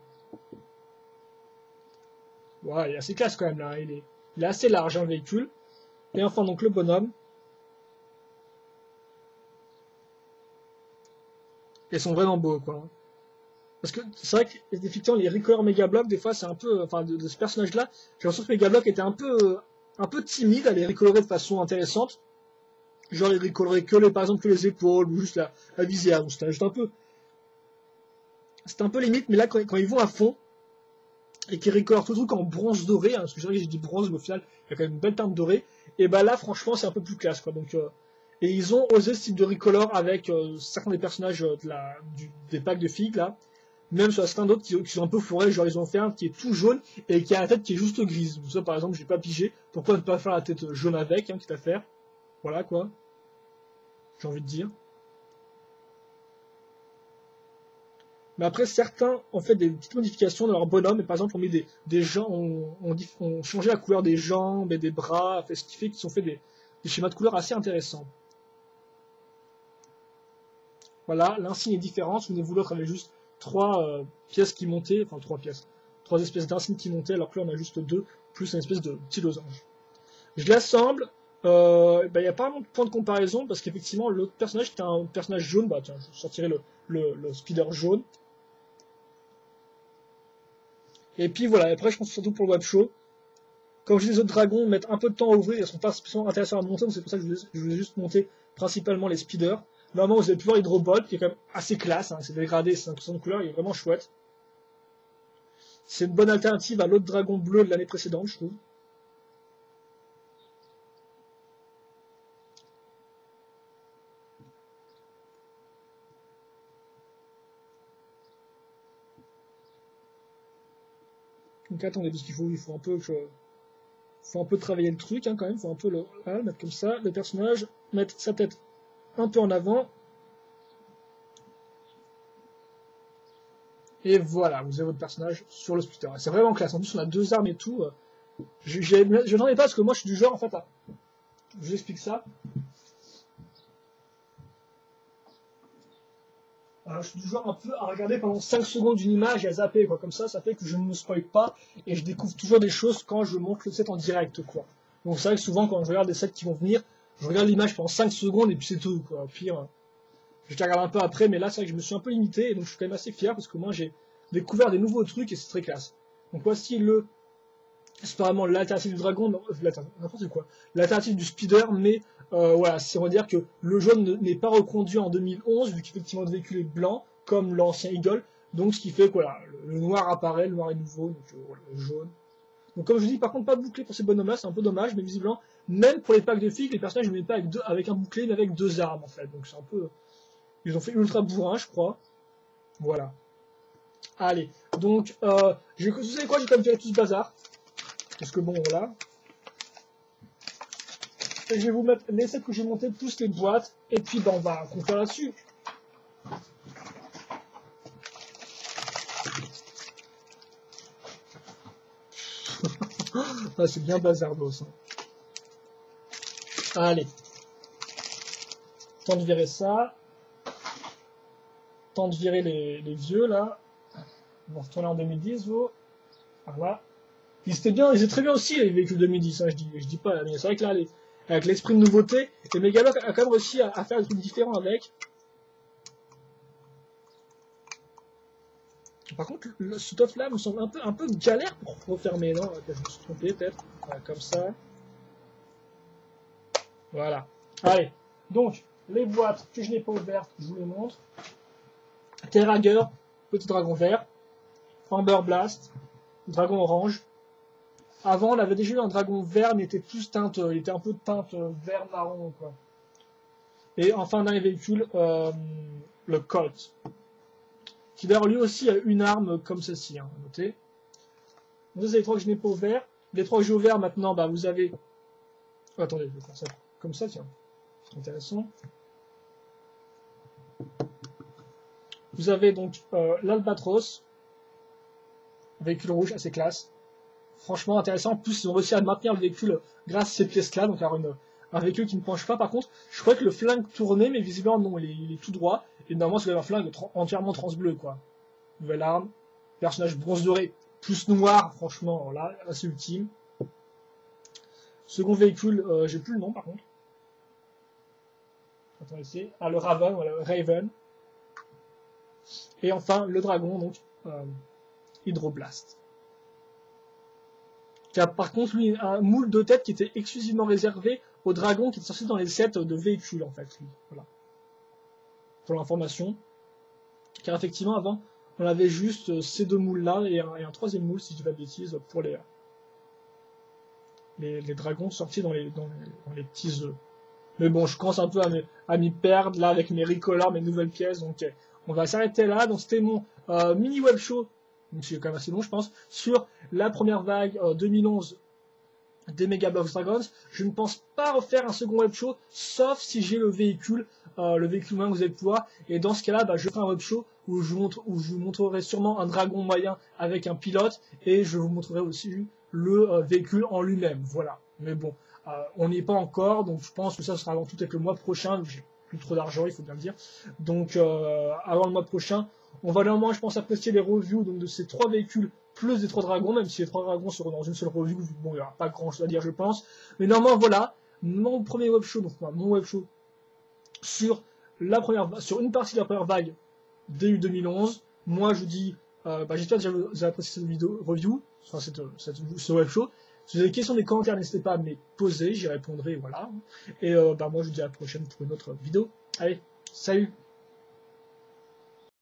Ouais, il est assez classe quand même là. Il est assez large, un véhicule. Et enfin, donc le bonhomme. Ils sont vraiment beaux, quoi. Parce que c'est vrai que, effectivement, les Recolor Mega Bloks, des fois, c'est un peu. Enfin, de ce personnage-là, j'ai l'impression que Mega Bloks était un peu timide à les recolorer de façon intéressante. Genre, les recolorer par exemple, que les épaules, ou juste la visière. Donc, c'était juste un peu. C'était un peu limite, mais là, quand ils vont à fond, et qu'ils recolorent tout le truc en bronze doré, hein, parce que c'est vrai que j'ai dit bronze, mais au final, il y a quand même une belle teinte dorée, et bah là, franchement, c'est un peu plus classe, quoi. Donc, et ils ont osé ce type de recolor avec certains des personnages des packs de figues, là. Même sur certains d'autres qui sont un peu fourrés, genre ils ont fait un qui est tout jaune et qui a la tête qui est juste grise. Donc ça, par exemple, j'ai pas pigé. Pourquoi ne pas faire la tête jaune avec, hein, quitte à faire. Voilà, quoi. J'ai envie de dire. Mais après, certains ont fait des petites modifications dans leur bonhomme. Et par exemple, on mis des jambes, on changé la couleur des jambes et des bras, ce qui fait qu'ils ont fait des schémas de couleurs assez intéressants. Voilà, l'insigne est différent. Souvenez-vous, l'autre avait juste 3 pièces qui montaient, enfin 3 pièces, 3 espèces d'insignes qui montaient, alors que là on a juste 2, plus une espèce de petit losange. Je l'assemble, il n'y a pas vraiment de point de comparaison, parce qu'effectivement l'autre personnage était un personnage jaune, bah tiens, je sortirai le speeder jaune. Et puis voilà, après je pense surtout pour le web show. Comme je dis, les autres dragons mettent un peu de temps à ouvrir, ils sont pas spécialement intéressants à monter, donc c'est pour ça que je voulais juste monter principalement les speeders. Normalement, vous allez pouvoir Hydrobolt, qui est quand même assez classe, hein, c'est dégradé, c'est 5% de couleur, il est vraiment chouette. C'est une bonne alternative à l'autre dragon bleu de l'année précédente, je trouve. Donc attendez, parce qu'il faut un peu faut un peu travailler le truc, hein, quand même, faut un peu le mettre comme ça, le personnage, mettre sa tête un peu en avant. Et voilà, vous avez votre personnage sur le splitter. C'est vraiment classe. En plus, on a 2 armes et tout. Je n'en ai pas parce que moi, je suis du genre, en fait, je vous explique ça. Je suis du genre un peu à regarder pendant 5 secondes une image et à zapper, quoi. Comme ça fait que je ne me spoil pas et je découvre toujours des choses quand je monte le set en direct, quoi. Donc c'est vrai que souvent, quand je regarde des sets qui vont venir, je regarde l'image pendant 5 secondes et puis c'est tout, quoi. Au pire, je te regarde un peu après, mais là, c'est vrai que je me suis un peu limité et donc je suis quand même assez fier parce que moi, j'ai découvert des nouveaux trucs et c'est très classe. Donc voici c'est apparemment l'alternative du dragon, n'importe quoi, l'alternative du speeder, mais voilà, on va dire que le jaune n'est pas reconduit en 2011, vu qu'effectivement le véhicule est blanc, comme l'ancien Eagle, donc ce qui fait que voilà, le noir apparaît, le noir est nouveau, donc voilà, le jaune. Donc comme je dis, par contre, pas bouclé pour ces bonhommes-là, c'est un peu dommage, mais visiblement, même pour les packs de filles, les personnages ne mettent pas avec un bouclier, mais avec 2 armes en fait, donc c'est un peu... Ils ont fait ultra bourrin, je crois. Voilà. Allez, donc, vous savez quoi, j'ai quand même fait tout ce bazar. Parce que bon, voilà. Et je vais vous mettre les sets que j'ai montés, tous les boîtes, et puis ben, on va conclure là-dessus. Ah, c'est bien bazardos. Hein. Allez. Temps de virer ça. Temps de virer les vieux, là. On va retourner en 2010, vous. Voilà. Ils étaient très bien aussi, les véhicules 2010, hein, je dis pas, mais c'est vrai que là, avec l'esprit de nouveauté, les Megaloc a quand même réussi à faire des trucs différents avec. Par contre, ce stuff là me semble un peu galère pour refermer, non? Je me suis trompé, peut-être. Voilà, comme ça. Voilà. Allez. Donc, les boîtes que je n'ai pas ouvertes, je vous les montre. Terrager, petit dragon vert. Amber Blast, dragon orange. Avant, on avait déjà eu un dragon vert, mais il était plus teinte, il était un peu de teinte vert marron, quoi. Et enfin, dans les véhicules, le Colt. Qui d'ailleurs lui aussi a une arme comme celle-ci, hein, notez. Vous avez les 3 que je n'ai pas ouverts. Les 3 que j'ai ouverts maintenant, bah, vous avez... Oh, attendez, je vais faire ça comme ça, tiens. C'est intéressant. Vous avez donc l'Albatros, véhicule rouge assez classe. Franchement intéressant. En plus, ils ont réussi à maintenir le véhicule grâce à ces pièces-là, donc avoir un véhicule qui ne penche pas. Par contre, je crois que le flingue tournait, mais visiblement non, il est tout droit. Et normalement, c'est un flingue entièrement transbleu, quoi. Nouvelle arme. Personnage bronze doré, plus noir, franchement, là, c'est ultime. Second véhicule, j'ai plus le nom par contre. Attendez, c'est le Raven, voilà, Raven. Et enfin, le dragon, donc, Hydroblast. Qui a par contre, lui, un moule de tête qui était exclusivement réservé aux dragons qui étaient sortis dans les sets de véhicules, en fait. Lui. Voilà. Pour l'information. Car effectivement, avant, on avait juste ces 2 moules-là et un 3e moule, si je dis pas de bêtises, pour les dragons sortis dans les petits œufs. Mais bon, je commence un peu à m'y perdre, là, avec mes recolors, mes nouvelles pièces, donc on va s'arrêter là. Donc c'était mon mini web show, c'est quand même assez long, je pense, sur la première vague 2011 des Mega Bloks Dragons. Je ne pense pas refaire un second web show, sauf si j'ai le véhicule moyen que vous allez pouvoir. Et dans ce cas-là, bah, je ferai un web show où je vous montrerai sûrement un dragon moyen avec un pilote, et je vous montrerai aussi le véhicule en lui-même. Voilà. Mais bon, on n'y est pas encore, donc je pense que ça sera avant tout peut-être le mois prochain. J'ai plus trop d'argent, il faut bien le dire. Donc avant le mois prochain, on va néanmoins, je pense, apprécier les reviews donc, de ces 3 véhicules plus des 3 dragons, même si les 3 dragons seront dans une seule review, bon, il n'y aura pas grand chose à dire, je pense. Mais normalement, voilà, mon premier web show, donc mon web show sur une partie de la première vague DU 2011. Moi, je vous dis, j'espère que vous avez apprécié cette vidéo review, enfin, ce web show. Si vous avez des questions, des commentaires, n'hésitez pas à me les poser, j'y répondrai, voilà. Et moi je vous dis à la prochaine pour une autre vidéo. Allez, salut!